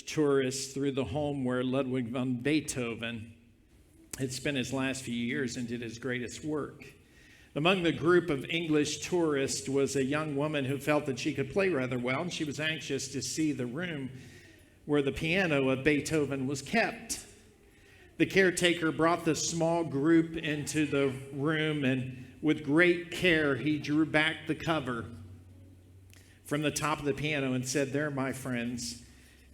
tourists through the home where Ludwig van Beethoven had spent his last few years and did his greatest work. Among the group of English tourists was a young woman who felt that she could play rather well, and she was anxious to see the room where the piano of Beethoven was kept. The caretaker brought the small group into the room, and with great care, he drew back the cover from the top of the piano and said, "There, my friends,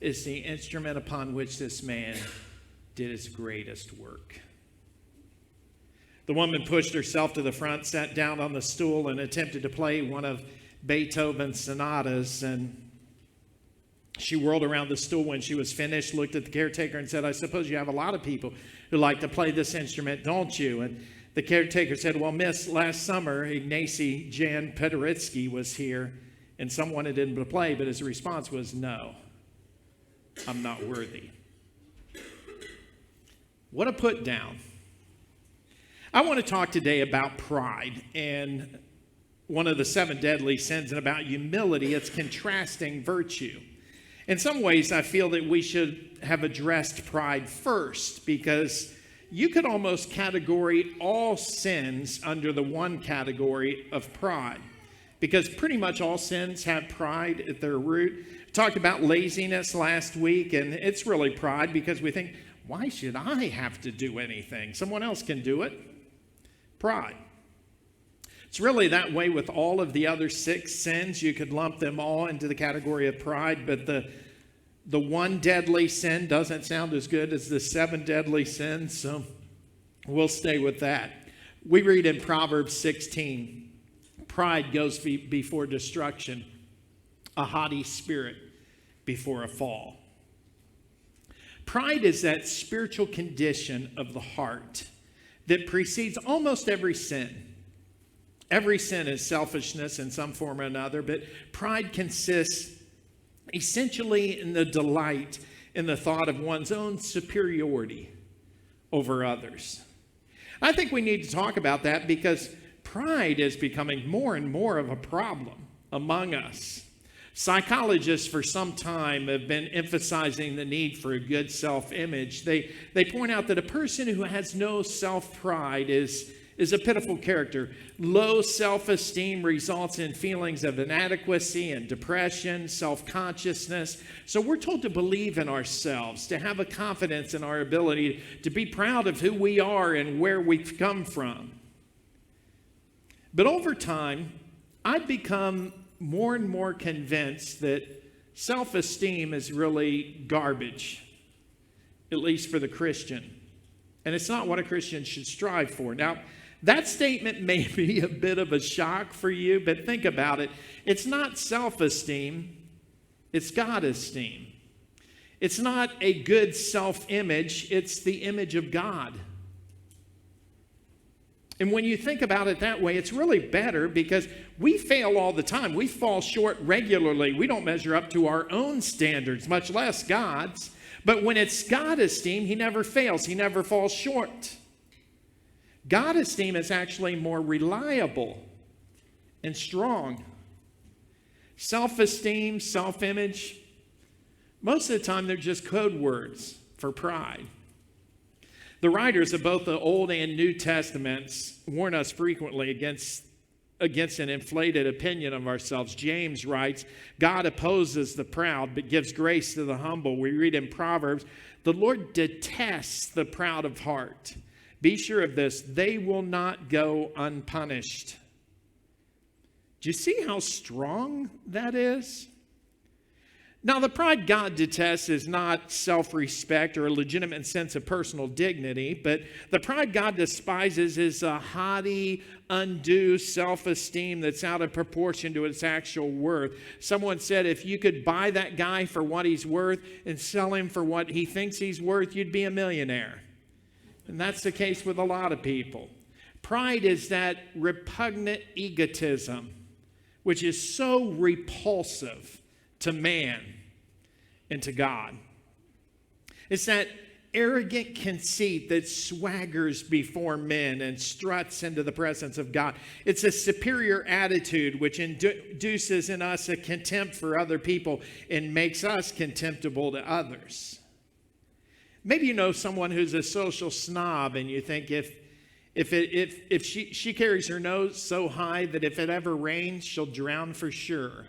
is the instrument upon which this man did his greatest work." The woman pushed herself to the front, sat down on the stool, and attempted to play one of Beethoven's sonatas. And she whirled around the stool when she was finished, looked at the caretaker and said, "I suppose you have a lot of people who like to play this instrument, don't you?" And the caretaker said, "Well, miss, last summer, Ignacy Jan Paderewski was here, and someone had him to play," but his response was, "No, I'm not worthy." What a put down. I want to talk today about pride and one of the 7 deadly sins, and about humility. It's contrasting virtue. In some ways, I feel that we should have addressed pride first, because you could almost categorize all sins under the one category of pride, because pretty much all sins have pride at their root. We talked about laziness last week, and it's really pride, because we think, why should I have to do anything? Someone else can do it. Pride. It's really that way with all of the other 6 sins. You could lump them all into the category of pride, but the one deadly sin doesn't sound as good as the 7 deadly sins, so we'll stay with that. We read in Proverbs 16, pride goes before destruction, a haughty spirit before a fall. Pride is that spiritual condition of the heart that precedes almost every sin. Every sin is selfishness in some form or another, but pride consists essentially in the delight in the thought of one's own superiority over others. I think we need to talk about that, because pride is becoming more and more of a problem among us. Psychologists for some time have been emphasizing the need for a good self-image. They point out that a person who has no self-pride is a pitiful character. Low self-esteem results in feelings of inadequacy and depression, self-consciousness. So we're told to believe in ourselves, to have a confidence in our ability to be proud of who we are and where we've come from. But over time, I've become more and more convinced that self-esteem is really garbage, at least for the Christian. And it's not what a Christian should strive for. Now, that statement may be a bit of a shock for you, but think about it. It's not self-esteem, it's God-esteem. It's not a good self-image, it's the image of God. And when you think about it that way, it's really better, because we fail all the time. We fall short regularly. We don't measure up to our own standards, much less God's. But when it's God-esteem, he never fails. He never falls short. God-esteem is actually more reliable and strong. Self-esteem, self-image, most of the time they're just code words for pride. The writers of both the Old and New Testaments warn us frequently against an inflated opinion of ourselves. James writes, God opposes the proud, but gives grace to the humble. We read in Proverbs, the Lord detests the proud of heart. Be sure of this, they will not go unpunished. Do you see how strong that is? Now, the pride God detests is not self-respect or a legitimate sense of personal dignity, but the pride God despises is a haughty, undue self-esteem that's out of proportion to its actual worth. Someone said, if you could buy that guy for what he's worth and sell him for what he thinks he's worth, you'd be a millionaire. And that's the case with a lot of people. Pride is that repugnant egotism, which is so repulsive to man and to God. It's that arrogant conceit that swaggers before men and struts into the presence of God. It's a superior attitude which induces in us a contempt for other people and makes us contemptible to others. Maybe you know someone who's a social snob and you think if she carries her nose so high that if it ever rains, she'll drown for sure.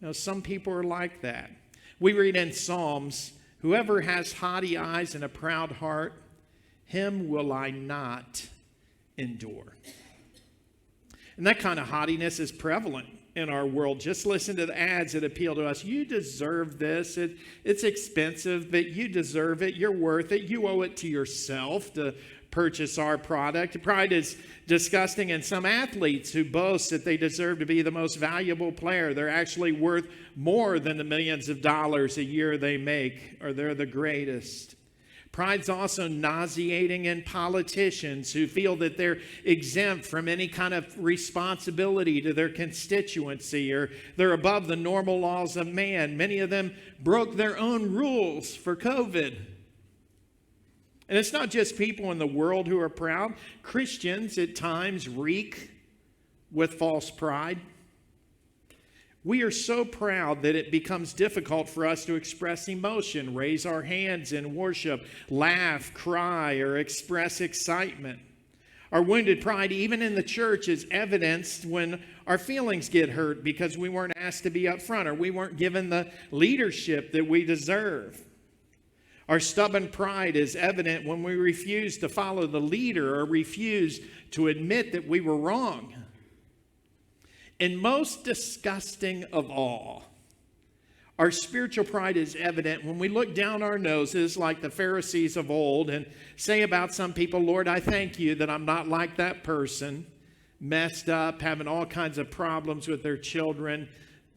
You know, some people are like that. We read in Psalms, whoever has haughty eyes and a proud heart, him will I not endure. And that kind of haughtiness is prevalent in our world. Just listen to the ads that appeal to us. You deserve this. It's expensive, but you deserve it. You're worth it. You owe it to yourself to purchase our product. Pride is disgusting in some athletes who boast that they deserve to be the most valuable player. They're actually worth more than the millions of dollars a year they make, or they're the greatest. Pride's also nauseating in politicians who feel that they're exempt from any kind of responsibility to their constituency, or they're above the normal laws of man. Many of them broke their own rules for COVID. And it's not just people in the world who are proud. Christians at times reek with false pride. We are so proud that it becomes difficult for us to express emotion, raise our hands in worship, laugh, cry, or express excitement. Our wounded pride, even in the church, is evidenced when our feelings get hurt because we weren't asked to be up front or we weren't given the leadership that we deserve. Our stubborn pride is evident when we refuse to follow the leader or refuse to admit that we were wrong. And most disgusting of all, our spiritual pride is evident when we look down our noses like the Pharisees of old and say about some people, Lord, I thank you that I'm not like that person, messed up, having all kinds of problems with their children,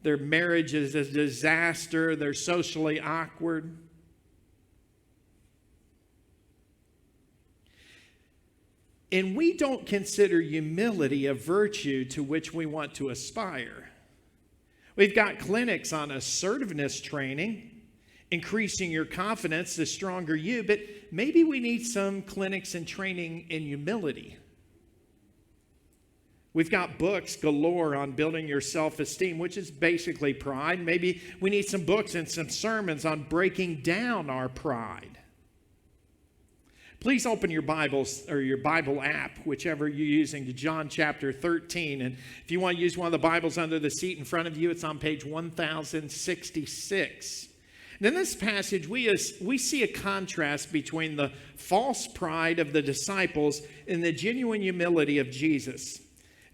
their marriage is a disaster, they're socially awkward. And we don't consider humility a virtue to which we want to aspire. We've got clinics on assertiveness training, increasing your confidence, the stronger you, but maybe we need some clinics and training in humility. We've got books galore on building your self-esteem, which is basically pride. Maybe we need some books and some sermons on breaking down our pride. Please open your Bibles or your Bible app, whichever you're using, to John chapter 13. And if you want to use one of the Bibles under the seat in front of you, it's on page 1066. And in this passage, we see a contrast between the false pride of the disciples and the genuine humility of Jesus.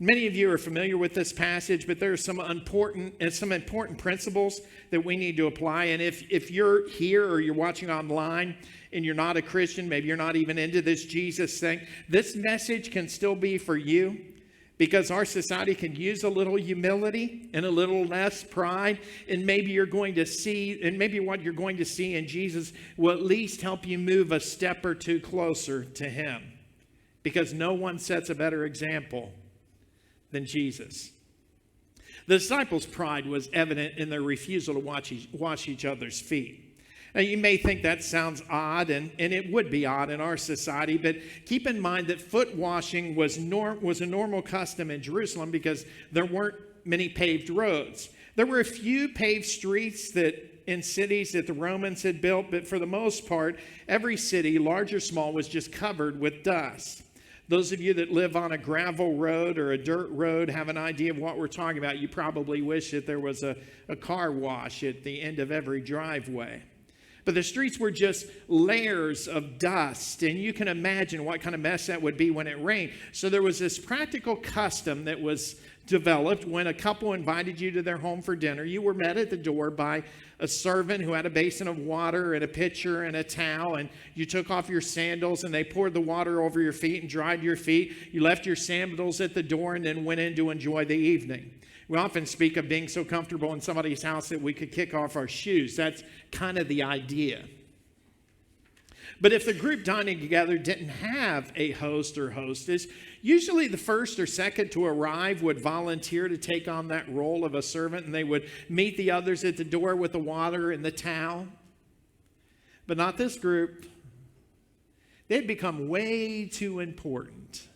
Many of you are familiar with this passage, but there are some important principles that we need to apply. And if you're here or you're watching online and you're not a Christian, maybe you're not even into this Jesus thing, this message can still be for you, because our society can use a little humility and a little less pride. And maybe you're going to see, and maybe what you're going to see in Jesus will at least help you move a step or two closer to him, because no one sets a better example than Jesus. The disciples' pride was evident in their refusal to wash each other's feet. Now, you may think that sounds odd, and it would be odd in our society, but keep in mind that foot washing was a normal custom in Jerusalem because there weren't many paved roads. There were a few paved streets in cities that the Romans had built, but for the most part, every city, large or small, was just covered with dust. Those of you that live on a gravel road or a dirt road have an idea of what we're talking about. You probably wish that there was a car wash at the end of every driveway. But the streets were just layers of dust, and you can imagine what kind of mess that would be when it rained. So there was this practical custom that was developed. When a couple invited you to their home for dinner, you were met at the door by a servant who had a basin of water and a pitcher and a towel, and you took off your sandals and they poured the water over your feet and dried your feet. You left your sandals at the door and then went in to enjoy the evening. We often speak of being so comfortable in somebody's house that we could kick off our shoes. That's kind of the idea. But if the group dining together didn't have a host or hostess, usually the first or second to arrive would volunteer to take on that role of a servant, and they would meet the others at the door with the water and the towel. But not this group. They had become way too important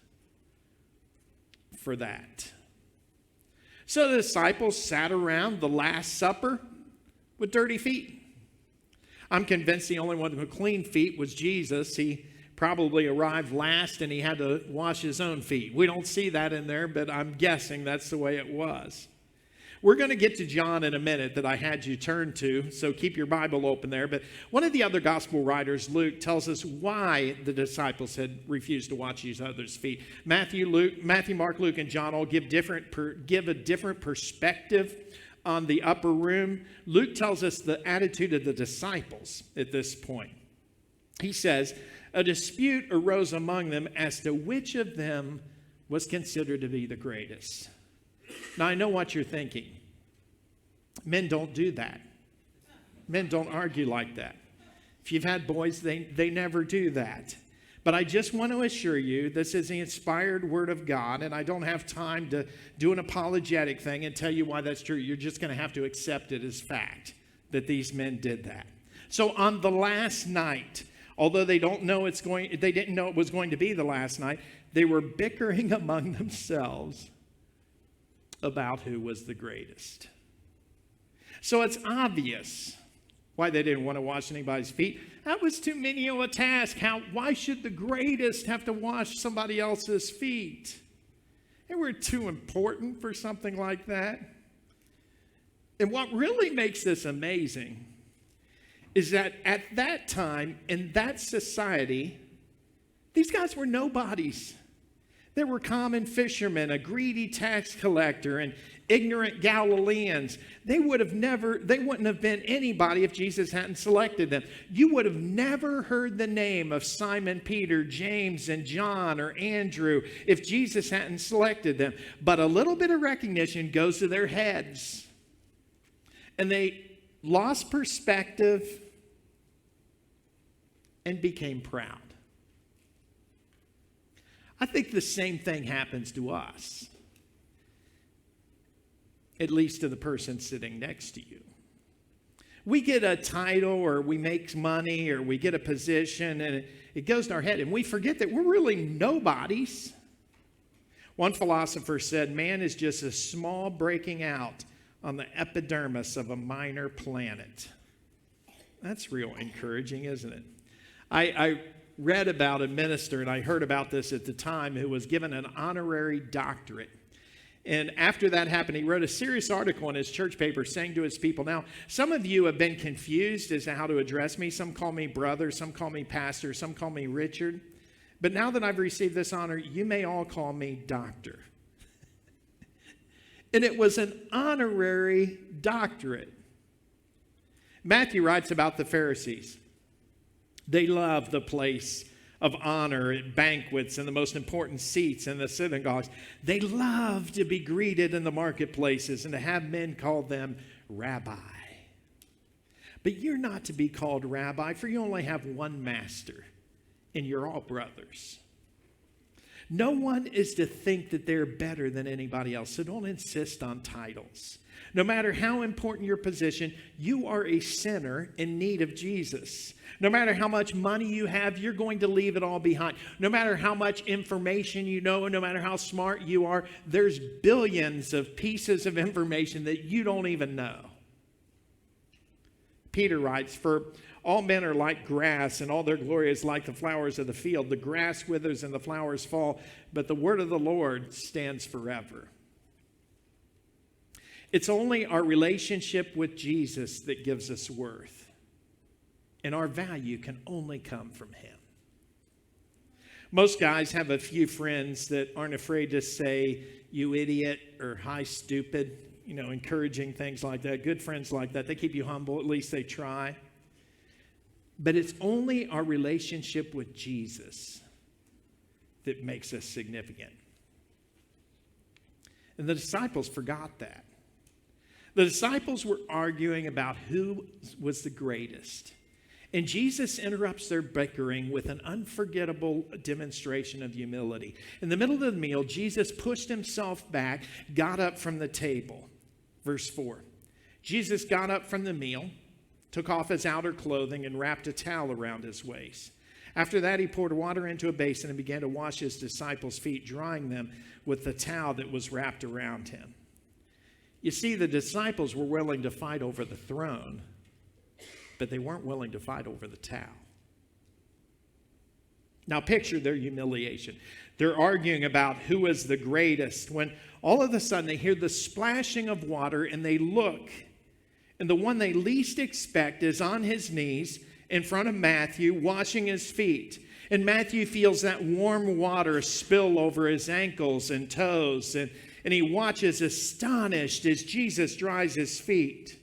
for that. So the disciples sat around the Last Supper with dirty feet. I'm convinced the only one with clean feet was Jesus. He probably arrived last and he had to wash his own feet. We don't see that in there, but I'm guessing that's the way it was. We're going to get to John in a minute that I had you turn to, so keep your Bible open there. But one of the other gospel writers, Luke, tells us why the disciples had refused to wash each other's feet. Matthew, Mark, Luke, and John all give a different perspective on the upper room. Luke tells us the attitude of the disciples at this point. He says, a dispute arose among them as to which of them was considered to be the greatest. Now, I know what you're thinking. Men don't do that. Men don't argue like that. If you've had boys, they never do that. But I just want to assure you, this is the inspired word of God, and I don't have time to do an apologetic thing and tell you why that's true. You're just going to have to accept it as fact that these men did that. So on the last night, although they didn't know it was going to be the last night, they were bickering among themselves about who was the greatest. So it's obvious why they didn't want to wash anybody's feet. That was too menial a task. Why should the greatest have to wash somebody else's feet? They were too important for something like that. And what really makes this amazing is that at that time, in that society, these guys were nobodies. There were common fishermen, a greedy tax collector, and ignorant Galileans. They wouldn't have been anybody if Jesus hadn't selected them. You would have never heard the name of Simon Peter, James, and John, or Andrew if Jesus hadn't selected them. But a little bit of recognition goes to their heads. And they lost perspective and became proud. I think the same thing happens to us, at least to the person sitting next to you. We get a title, or we make money, or we get a position, and it goes in our head, and we forget that we're really nobodies. One philosopher said, man is just a small breaking out on the epidermis of a minor planet. That's real encouraging, isn't it? I read about a minister, and I heard about this at the time, who was given an honorary doctorate. And after that happened, he wrote a serious article in his church paper saying to his people, now, some of you have been confused as to how to address me. Some call me brother, some call me pastor, some call me Richard. But now that I've received this honor, you may all call me doctor. And it was an honorary doctorate. Matthew writes about the Pharisees. They loved the place of honor at banquets and the most important seats in the synagogues. They loved to be greeted in the marketplaces and to have men call them rabbi. But you're not to be called rabbi, for you only have one master, and you're all brothers. No one is to think that they're better than anybody else, so don't insist on titles. No matter how important your position, you are a sinner in need of Jesus. No matter how much money you have, you're going to leave it all behind. No matter how much information you know, and no matter how smart you are, there's billions of pieces of information that you don't even know. Peter writes, for all men are like grass, and all their glory is like the flowers of the field. The grass withers and the flowers fall, but the word of the Lord stands forever. It's only our relationship with Jesus that gives us worth. And our value can only come from him. Most guys have a few friends that aren't afraid to say, you idiot, or hi, stupid, encouraging things like that. Good friends like that. They keep you humble. At least they try. But it's only our relationship with Jesus that makes us significant. And the disciples forgot that. The disciples were arguing about who was the greatest. And Jesus interrupts their bickering with an unforgettable demonstration of humility. In the middle of the meal, Jesus pushed himself back, got up from the table. Verse 4. Jesus got up from the meal, took off his outer clothing, and wrapped a towel around his waist. After that, he poured water into a basin and began to wash his disciples' feet, drying them with the towel that was wrapped around him. You see, the disciples were willing to fight over the throne, but they weren't willing to fight over the towel. Now picture their humiliation. They're arguing about who is the greatest when all of a sudden they hear the splashing of water and they look, and the one they least expect is on his knees in front of Matthew washing his feet. And Matthew feels that warm water spill over his ankles and toes, and he watches astonished as Jesus dries his feet.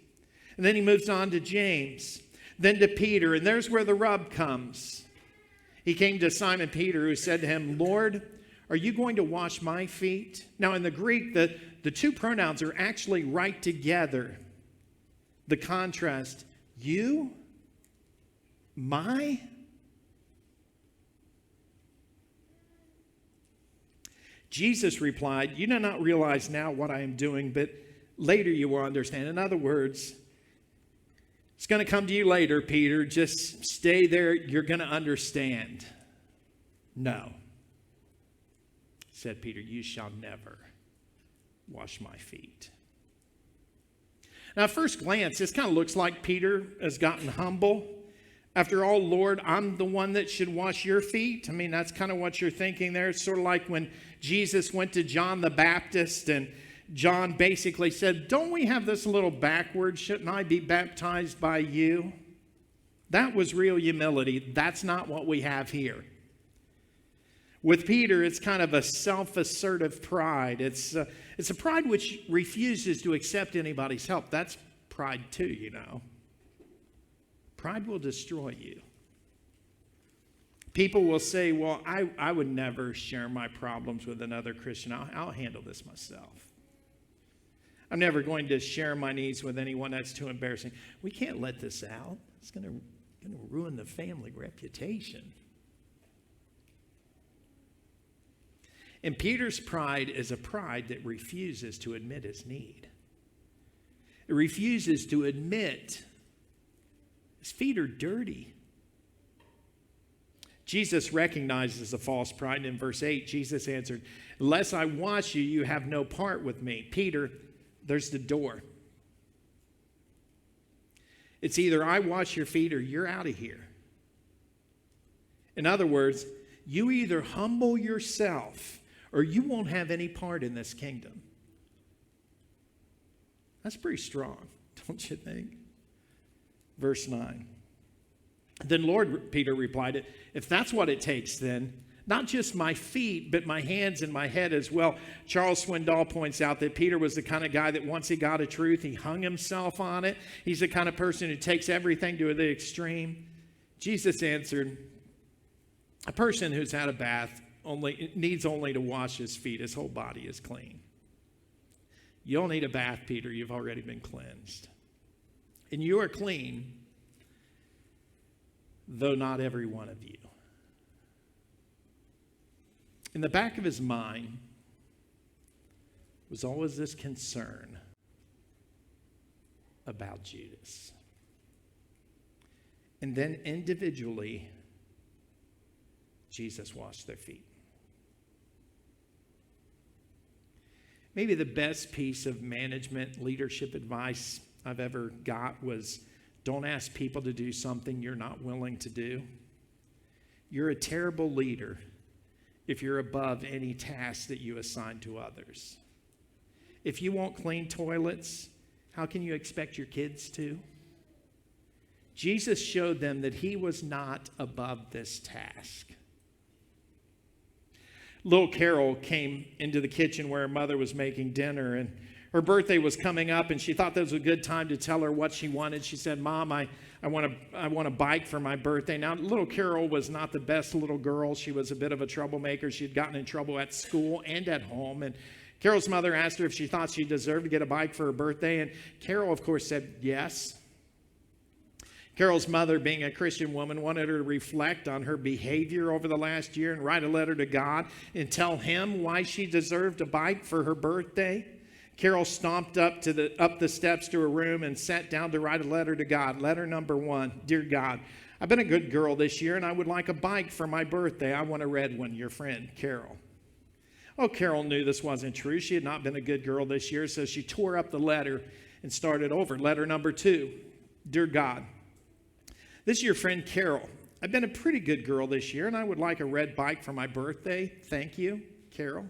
And then he moves on to James, then to Peter, and there's where the rub comes. He came to Simon Peter, who said to him, "Lord, are you going to wash my feet?" Now in the Greek, the two pronouns are actually right together. The contrast, you, my. Jesus replied, "You do not realize now what I am doing, but later you will understand." In other words, it's going to come to you later, Peter. Just stay there. You're going to understand. No, said Peter, "you shall never wash my feet." Now, at first glance, this kind of looks like Peter has gotten humble. After all, Lord, I'm the one that should wash your feet. I mean, that's kind of what you're thinking there. It's sort of like when Jesus went to John the Baptist and John basically said, "Don't we have this a little backwards? Shouldn't I be baptized by you?" That was real humility. That's not what we have here. With Peter, it's kind of a self-assertive pride. It's a pride which refuses to accept anybody's help. That's pride too, you know. Pride will destroy you. People will say, "Well, I would never share my problems with another Christian. I'll handle this myself. I'm never going to share my needs with anyone. That's too embarrassing." We can't let this out. It's going to ruin the family reputation. And Peter's pride is a pride that refuses to admit his need. It refuses to admit his feet are dirty. Jesus recognizes the false pride. And in verse 8, Jesus answered, "Unless I wash you, you have no part with me." Peter, there's the door. It's either I wash your feet or you're out of here. In other words, you either humble yourself or you won't have any part in this kingdom. That's pretty strong, don't you think? Verse 9. "Then Lord," Peter replied, "if that's what it takes, then not just my feet, but my hands and my head as well." Charles Swindoll points out that Peter was the kind of guy that once he got a truth, he hung himself on it. He's the kind of person who takes everything to the extreme. Jesus answered, "A person who's had a bath needs only to wash his feet. His whole body is clean." You don't need a bath, Peter. You've already been cleansed. And you are clean, though not every one of you. In the back of his mind was always this concern about Judas. And then individually, Jesus washed their feet. Maybe the best piece of management leadership advice I've ever got was, don't ask people to do something you're not willing to do. You're a terrible leader if you're above any task that you assign to others. If you won't clean toilets, how can you expect your kids to? Jesus showed them that he was not above this task. Little Carol came into the kitchen where her mother was making dinner, and her birthday was coming up, and she thought that was a good time to tell her what she wanted. She said, "Mom, I want a bike for my birthday." Now, little Carol was not the best little girl. She was a bit of a troublemaker. She'd gotten in trouble at school and at home, and Carol's mother asked her if she thought she deserved to get a bike for her birthday, and Carol, of course, said yes. Carol's mother, being a Christian woman, wanted her to reflect on her behavior over the last year and write a letter to God and tell him why she deserved a bike for her birthday. Carol stomped up the steps to her room and sat down to write a letter to God. Letter number 1, "Dear God, I've been a good girl this year, and I would like a bike for my birthday. I want a red one. Your friend, Carol. Oh, Carol knew this wasn't true. She had not been a good girl this year, so she tore up the letter and started over. Letter number 2. Dear God, this is your friend Carol. I've been a pretty good girl this year, and I would like a red bike for my birthday. Thank you, Carol.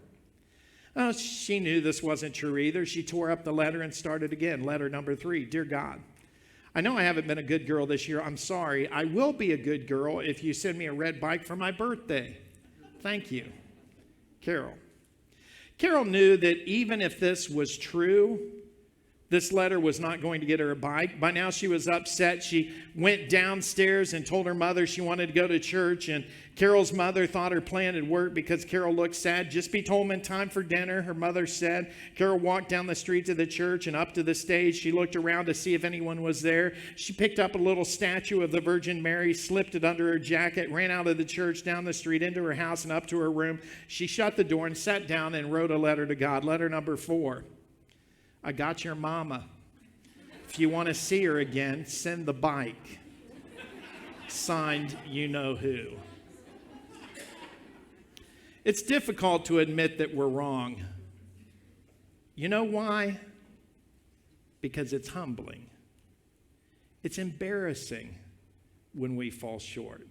Oh, she knew this wasn't true either. She tore up the letter and started again. Letter number 3. Dear God, I know I haven't been a good girl this year. I'm sorry. I will be a good girl if you send me a red bike for my birthday. Thank you, Carol. Carol knew that even if this was true, this letter was not going to get her a bike. By now she was upset. She went downstairs and told her mother she wanted to go to church. And Carol's mother thought her plan had worked because Carol looked sad. Just be home in time for dinner, her mother said. Carol walked down the street to the church and up to the stage. She looked around to see if anyone was there. She picked up a little statue of the Virgin Mary, slipped it under her jacket, ran out of the church, down the street, into her house, and up to her room. She shut the door and sat down and wrote a letter to God. Letter number 4. I got your mama. If you want to see her again, send the bike. Signed, you know who. It's difficult to admit that we're wrong. You know why? Because it's humbling. It's embarrassing when we fall short.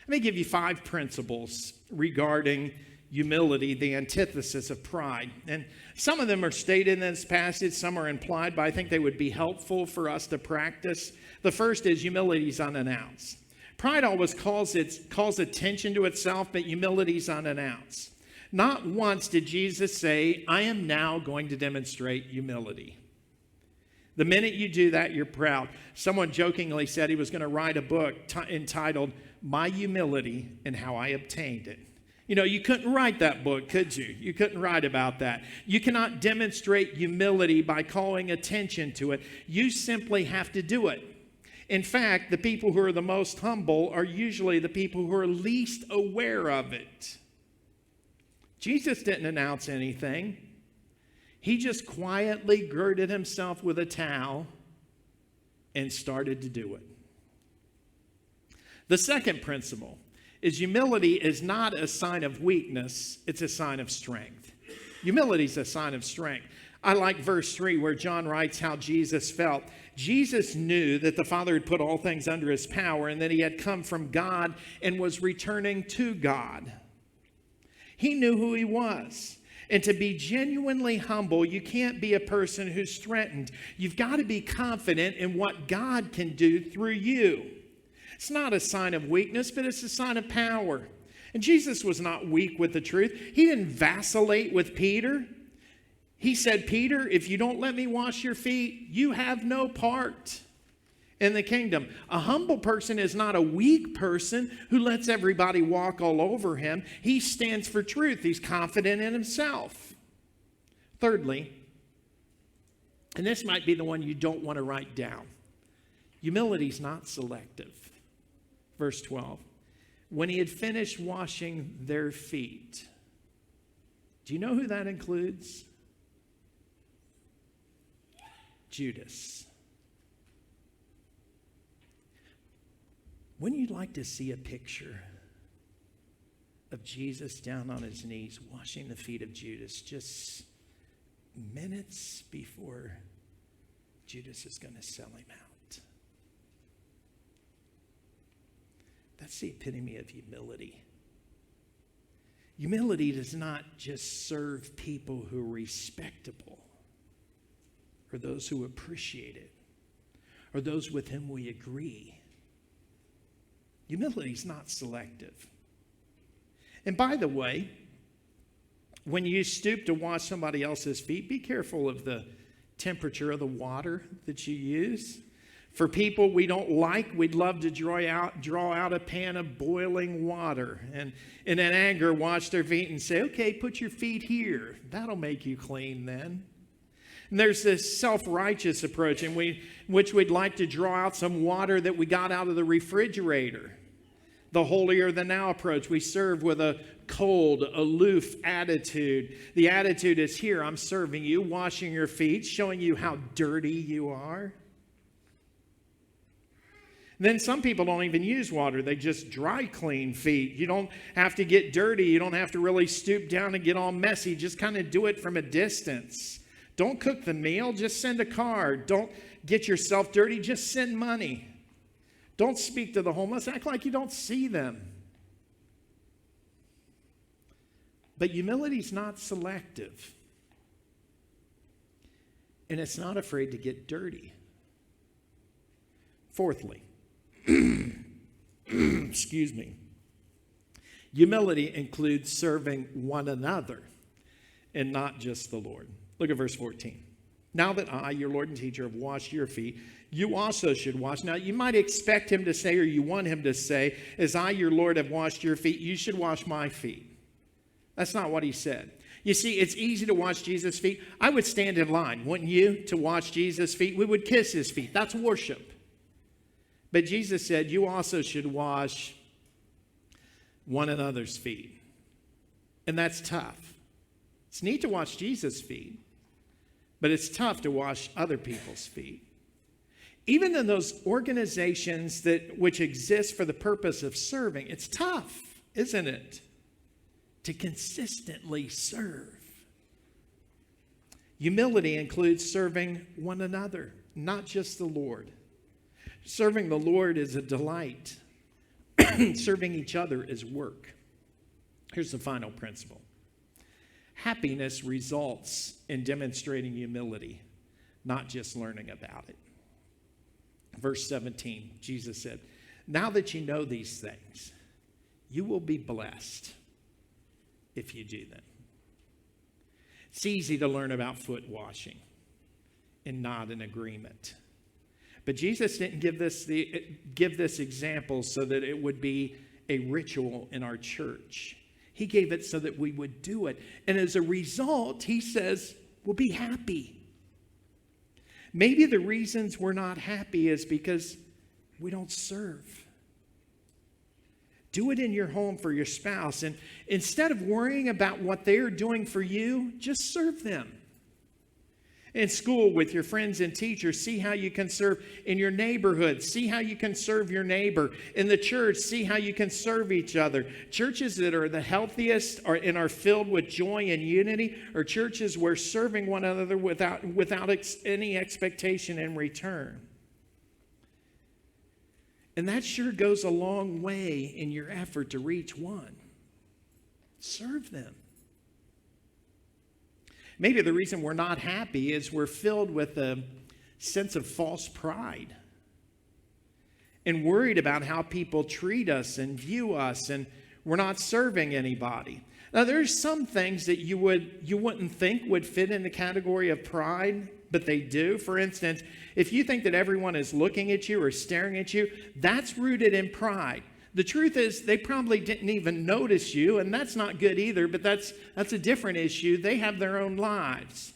Let me give you 5 principles regarding humility, the antithesis of pride. And some of them are stated in this passage, some are implied, but I think they would be helpful for us to practice. The first is humility is unannounced. Pride always calls attention to itself, but humility is unannounced. Not once did Jesus say, I am now going to demonstrate humility. The minute you do that, you're proud. Someone jokingly said he was going to write a book entitled, My Humility and How I Obtained It. You know, you couldn't write that book, could you? You couldn't write about that. You cannot demonstrate humility by calling attention to it. You simply have to do it. In fact, the people who are the most humble are usually the people who are least aware of it. Jesus didn't announce anything. He just quietly girded himself with a towel and started to do it. The second principle is humility is not a sign of weakness, it's a sign of strength. Humility is a sign of strength. I like verse 3 where John writes how Jesus felt. Jesus knew that the Father had put all things under his power and that he had come from God and was returning to God. He knew who he was. And to be genuinely humble, you can't be a person who's threatened. You've got to be confident in what God can do through you. It's not a sign of weakness, but it's a sign of power. And Jesus was not weak with the truth. He didn't vacillate with Peter. He said, Peter, if you don't let me wash your feet, you have no part in the kingdom. A humble person is not a weak person who lets everybody walk all over him. He stands for truth. He's confident in himself. Thirdly, and this might be the one you don't want to write down, humility is not selective. Verse 12, when he had finished washing their feet. Do you know who that includes? Judas. Wouldn't you like to see a picture of Jesus down on his knees washing the feet of Judas just minutes before Judas is going to sell him out? That's the epitome of humility. Humility does not just serve people who are respectable or those who appreciate it or those with whom we agree. Humility is not selective. And by the way, when you stoop to wash somebody else's feet, be careful of the temperature of the water that you use. For people we don't like, we'd love to draw out a pan of boiling water and in an anger wash their feet and say, okay, put your feet here. That'll make you clean then. And there's this self-righteous approach in which we'd like to draw out some water that we got out of the refrigerator. The holier-than-thou approach. We serve with a cold, aloof attitude. The attitude is here, I'm serving you, washing your feet, showing you how dirty you are. Then some people don't even use water. They just dry clean feet. You don't have to get dirty. You don't have to really stoop down and get all messy. Just kind of do it from a distance. Don't cook the meal. Just send a card. Don't get yourself dirty. Just send money. Don't speak to the homeless. Act like you don't see them. But humility is not selective. And it's not afraid to get dirty. Fourthly, excuse me, humility includes serving one another and not just the Lord. Look at verse 14. Now that I, your Lord and teacher, have washed your feet, you also should wash. Now, you might expect him to say, or you want him to say, as I, your Lord, have washed your feet, you should wash my feet. That's not what he said. You see, it's easy to wash Jesus' feet. I would stand in line, wouldn't you, to wash Jesus' feet? We would kiss his feet. That's worship. But Jesus said, you also should wash one another's feet. And that's tough. It's neat to wash Jesus' feet, but it's tough to wash other people's feet. Even in those organizations which exist for the purpose of serving, it's tough, isn't it? To consistently serve. Humility includes serving one another, not just the Lord. Serving the Lord is a delight. Serving each other is work. Here's the final principle. Happiness results in demonstrating humility, not just learning about it. Verse 17, Jesus said, now that you know these things, you will be blessed if you do them. It's easy to learn about foot washing and nod in agreement. But Jesus didn't give this example so that it would be a ritual in our church. He gave it so that we would do it. And as a result, he says, we'll be happy. Maybe the reasons we're not happy is because we don't serve. Do it in your home for your spouse. And instead of worrying about what they're doing for you, just serve them. In school with your friends and teachers, see how you can serve in your neighborhood. See how you can serve your neighbor. In the church, see how you can serve each other. Churches that are the healthiest and are filled with joy and unity are churches where serving one another without any expectation in return. And that sure goes a long way in your effort to reach one. Serve them. Maybe the reason we're not happy is we're filled with a sense of false pride and worried about how people treat us and view us, and we're not serving anybody. Now, there's some things that you wouldn't think would fit in the category of pride, but they do. For instance, if you think that everyone is looking at you or staring at you, that's rooted in pride. The truth is, they probably didn't even notice you, and that's not good either, but that's a different issue. They have their own lives.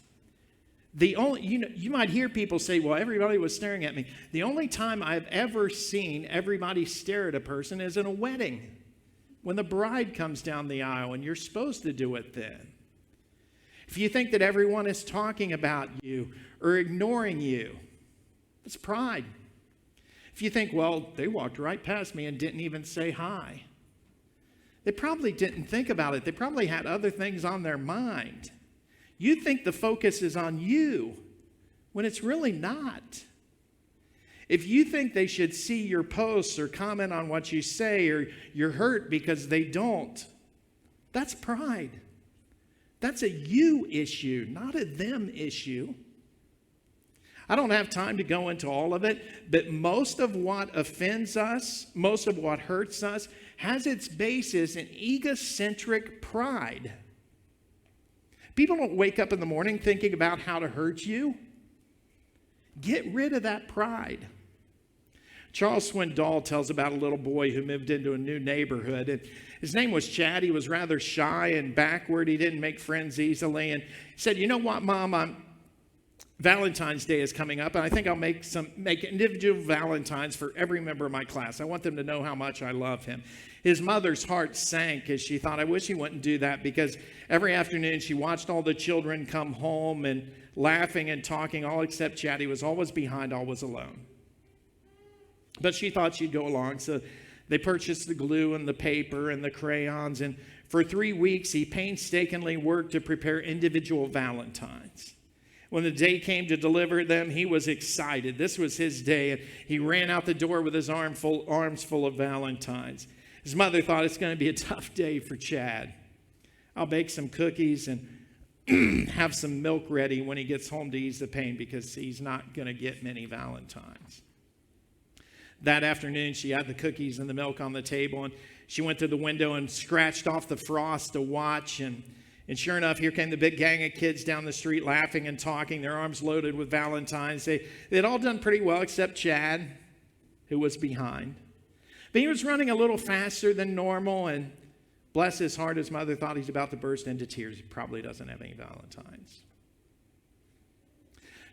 You might hear people say, well, everybody was staring at me. The only time I've ever seen everybody stare at a person is in a wedding, when the bride comes down the aisle, and you're supposed to do it then. If you think that everyone is talking about you or ignoring you, it's pride. If you think, well, they walked right past me and didn't even say hi, they probably didn't think about it. They probably had other things on their mind. You think the focus is on you when it's really not. If you think they should see your posts or comment on what you say, or you're hurt because they don't, that's pride. That's a you issue, not a them issue. I don't have time to go into all of it, but most of what offends us, most of what hurts us, has its basis in egocentric pride. People don't wake up in the morning thinking about how to hurt you. Get rid of that pride. Charles Swindoll tells about a little boy who moved into a new neighborhood. And his name was Chad. He was rather shy and backward. He didn't make friends easily. And he said, you know what, Mom, Valentine's Day is coming up, and I think I'll make individual Valentines for every member of my class. I want them to know how much I love him. His mother's heart sank as she thought, I wish he wouldn't do that, because every afternoon she watched all the children come home and laughing and talking, all except Chad. He was always behind, always alone. But she thought she'd go along, so they purchased the glue and the paper and the crayons, and for 3 weeks he painstakingly worked to prepare individual valentines. When the day came to deliver them, he was excited. This was his day, and he ran out the door with his arms full of valentines. His mother thought, it's going to be a tough day for Chad. I'll bake some cookies and have some milk ready when he gets home to ease the pain, because he's not going to get many valentines. That afternoon, she had the cookies and the milk on the table, and she went to the window and scratched off the frost to watch. And sure enough, here came the big gang of kids down the street laughing and talking, their arms loaded with valentines. They'd all done pretty well except Chad, who was behind. But he was running a little faster than normal, and bless his heart, his mother thought he's about to burst into tears. He probably doesn't have any valentines.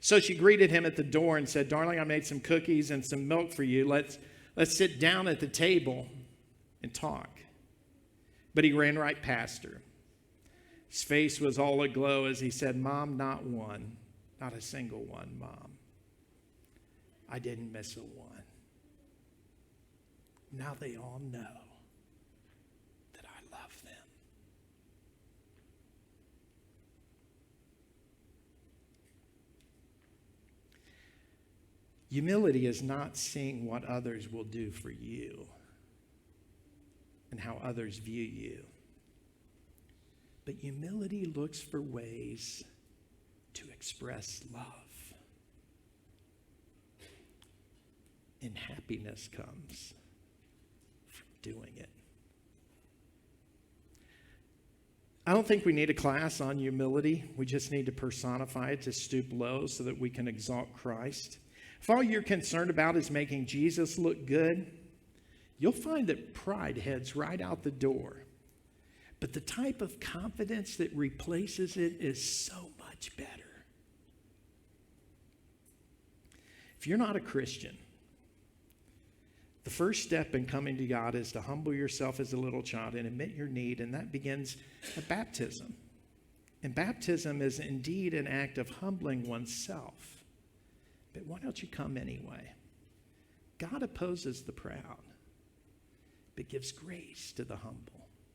So she greeted him at the door and said, darling, I made some cookies and some milk for you. Let's sit down at the table and talk. But he ran right past her. His face was all aglow as he said, Mom, not one, not a single one, Mom. I didn't miss a one. Now they all know that I love them. Humility is not seeing what others will do for you and how others view you. But humility looks for ways to express love. And happiness comes from doing it. I don't think we need a class on humility. We just need to personify it, to stoop low so that we can exalt Christ. If all you're concerned about is making Jesus look good, you'll find that pride heads right out the door. But the type of confidence that replaces it is so much better. If you're not a Christian, the first step in coming to God is to humble yourself as a little child and admit your need, and that begins at baptism. And baptism is indeed an act of humbling oneself. But why don't you come anyway? God opposes the proud, but gives grace to the humble.